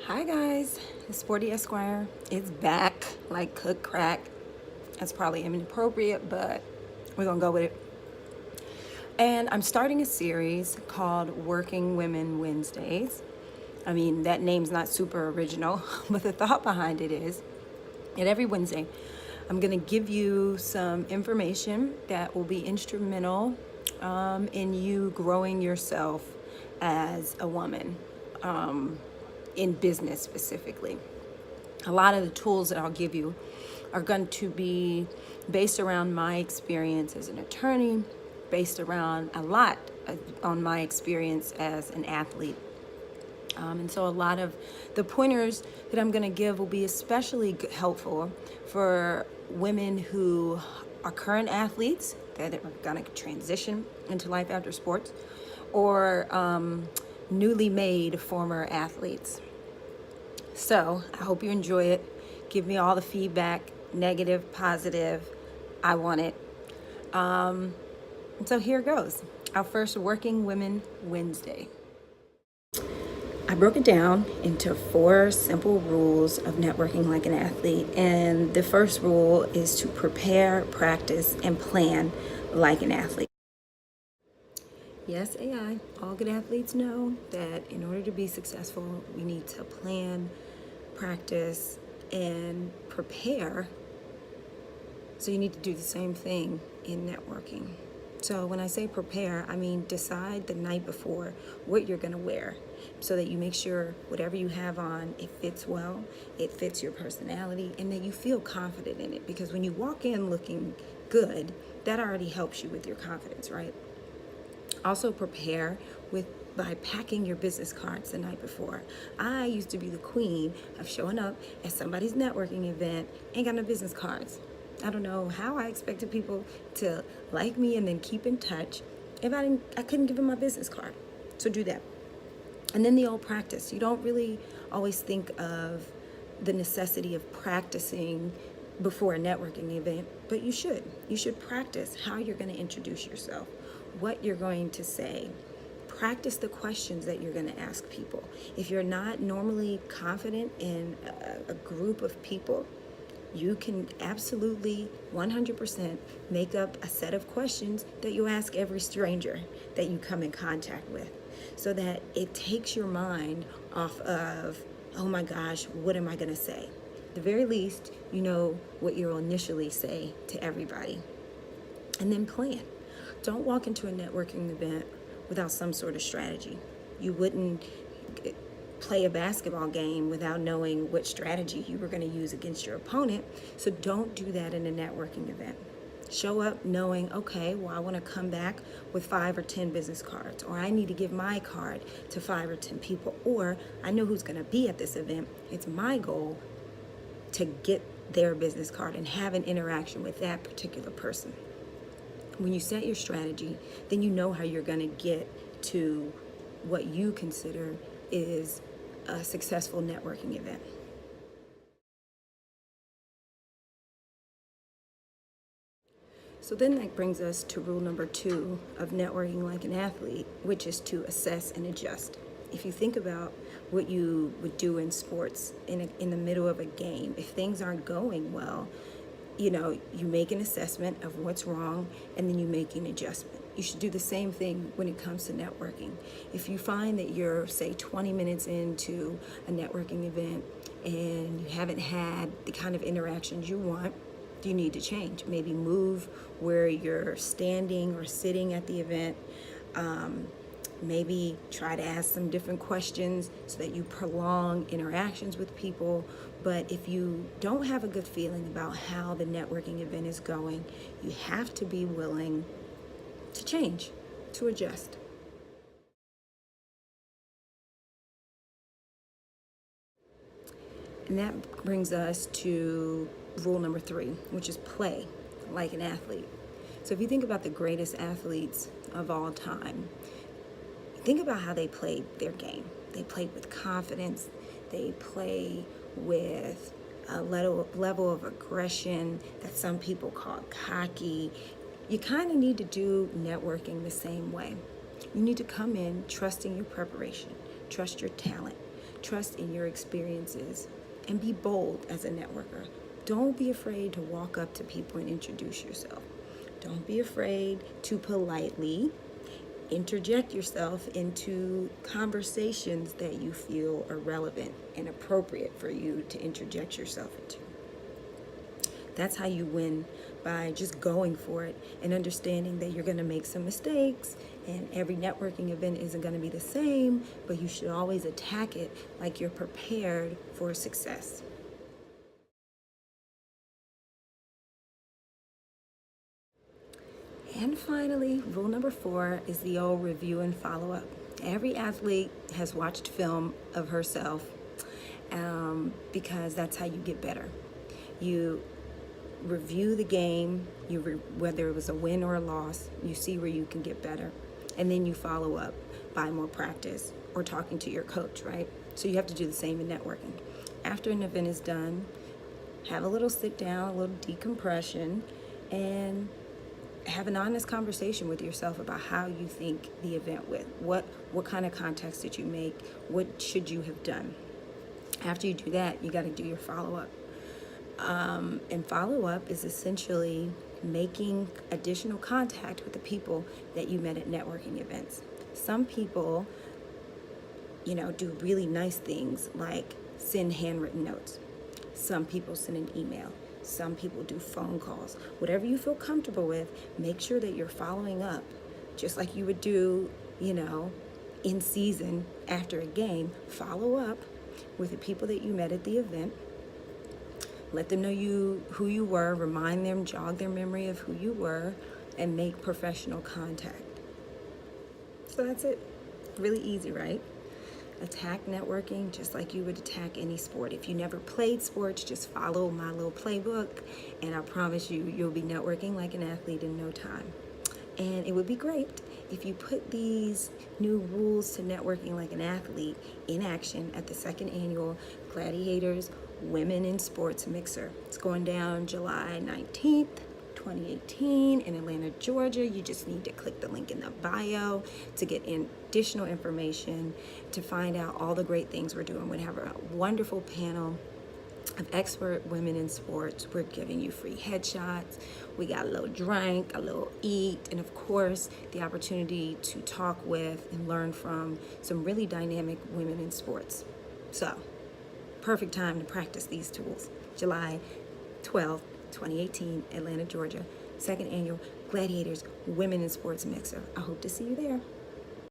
Hi guys, the Sporty Esquire is back like cook crack. That's probably inappropriate, but we're gonna go with it. And I'm starting a series called Working Women Wednesdays. I mean, that name's not super original, but the thought behind it is that every Wednesday I'm gonna give you some information that will be instrumental in you growing yourself as a woman. In business specifically. A lot of the tools that I'll give you are going to be based around my experience as an attorney, based around a lot on my experience as an athlete. And so a lot of the pointers that I'm going to give will be especially helpful for women who are current athletes that are going to transition into life after sports, or newly made former athletes. So I hope you enjoy it. Give me all the feedback, negative, positive. I want it. And so here goes. Our first Working Women Wednesday. I broke it down into 4 simple rules of networking like an athlete. And the first rule is to prepare, practice, and plan like an athlete. Yes, AI, all good athletes know that in order to be successful, we need to plan, practice, and prepare. So you need to do the same thing in networking. So when I say prepare, I mean decide the night before what you're going to wear so that you make sure whatever you have on, it fits well, it fits your personality, and that you feel confident in it. Because when you walk in looking good, that already helps you with your confidence, right? Also prepare by packing your business cards the night before. I used to be the queen of showing up at somebody's networking event, ain't got no business cards. I don't know how I expected people to like me and then keep in touch if I couldn't give them my business card. So do that. And then the old practice. You don't really always think of the necessity of practicing before a networking event, but you should. You should practice how you're going to introduce yourself, what you're going to say. Practice the questions that you're going to ask people. If you're not normally confident in a group of people, you can absolutely 100% make up a set of questions that you ask every stranger that you come in contact with, so that it takes your mind off of, oh my gosh, what am I going to say? At the very least, you know what you'll initially say to everybody. And then plan. Don't walk into a networking event without some sort of strategy. You wouldn't play a basketball game without knowing what strategy you were going to use against your opponent. So don't do that in a networking event. Show up knowing, okay, well, I want to come back with 5 or 10 business cards, or I need to give my card to 5 or 10 people, or I know who's going to be at this event. It's my goal to get their business card and have an interaction with that particular person. When you set your strategy, then you know how you're going to get to what you consider is a successful networking event. So then that brings us to rule number 2 of networking like an athlete, which is to assess and adjust. If you think about what you would do in sports in the middle of a game, if things aren't going well, you make an assessment of what's wrong and then you make an adjustment. You should do the same thing when it comes to networking. If you find that you're, say, 20 minutes into a networking event and you haven't had the kind of interactions you want, you need to change. Maybe move where you're standing or sitting at the event. Maybe try to ask some different questions so that you prolong interactions with people. But if you don't have a good feeling about how the networking event is going, you have to be willing to change, to adjust. And that brings us to rule number 3, which is play like an athlete. So if you think about the greatest athletes of all time, think about how they played their game. They played with confidence. They play with a level of aggression that some people call cocky. You kind of need to do networking the same way. You need to come in trusting your preparation, trust your talent, trust in your experiences, and be bold as a networker. Don't be afraid to walk up to people and introduce yourself. Don't be afraid to politely interject yourself into conversations that you feel are relevant and appropriate for you to interject yourself into. That's how you win, by just going for it and understanding that you're going to make some mistakes, and every networking event isn't going to be the same, but you should always attack it like you're prepared for success. And finally, rule number 4 is the old review and follow up. Every athlete has watched film of herself, because that's how you get better. You review the game, whether it was a win or a loss, you see where you can get better, and then you follow up by more practice or talking to your coach, right? So you have to do the same in networking. After an event is done, have a little sit down, a little decompression, and have an honest conversation with yourself about how you think the event went. What kind of context did you make? What should you have done? After you do that, you got to do your follow-up. And follow-up is essentially making additional contact with the people that you met at networking events. Some people, do really nice things like send handwritten notes. Some people send an email. Some people do phone calls. Whatever you feel comfortable with, make sure that you're following up, just like you would do, in season after a game. Follow up with the people that you met at the event. Let them know who you were, remind them, jog their memory of who you were, and make professional contact. So that's it. Really easy, right? Attack networking just like you would attack any sport. If you never played sports, just follow my little playbook, and I promise you'll be networking like an athlete in no time. And it would be great if you put these new rules to networking like an athlete in action at the 2nd annual GladiatHers Women in Sports Mixer. It's going down July 19th, 2018 in Atlanta, Georgia. You just need to click the link in the bio to get additional information, to find out all the great things we're doing. We have a wonderful panel of expert women in sports. We're giving you free headshots. We got a little drink, a little eat, and of course, the opportunity to talk with and learn from some really dynamic women in sports. So, perfect time to practice these tools. July 12th, 2018, Atlanta, Georgia, 2nd annual GladiatHers Women in Sports Mixer. I hope to see you there.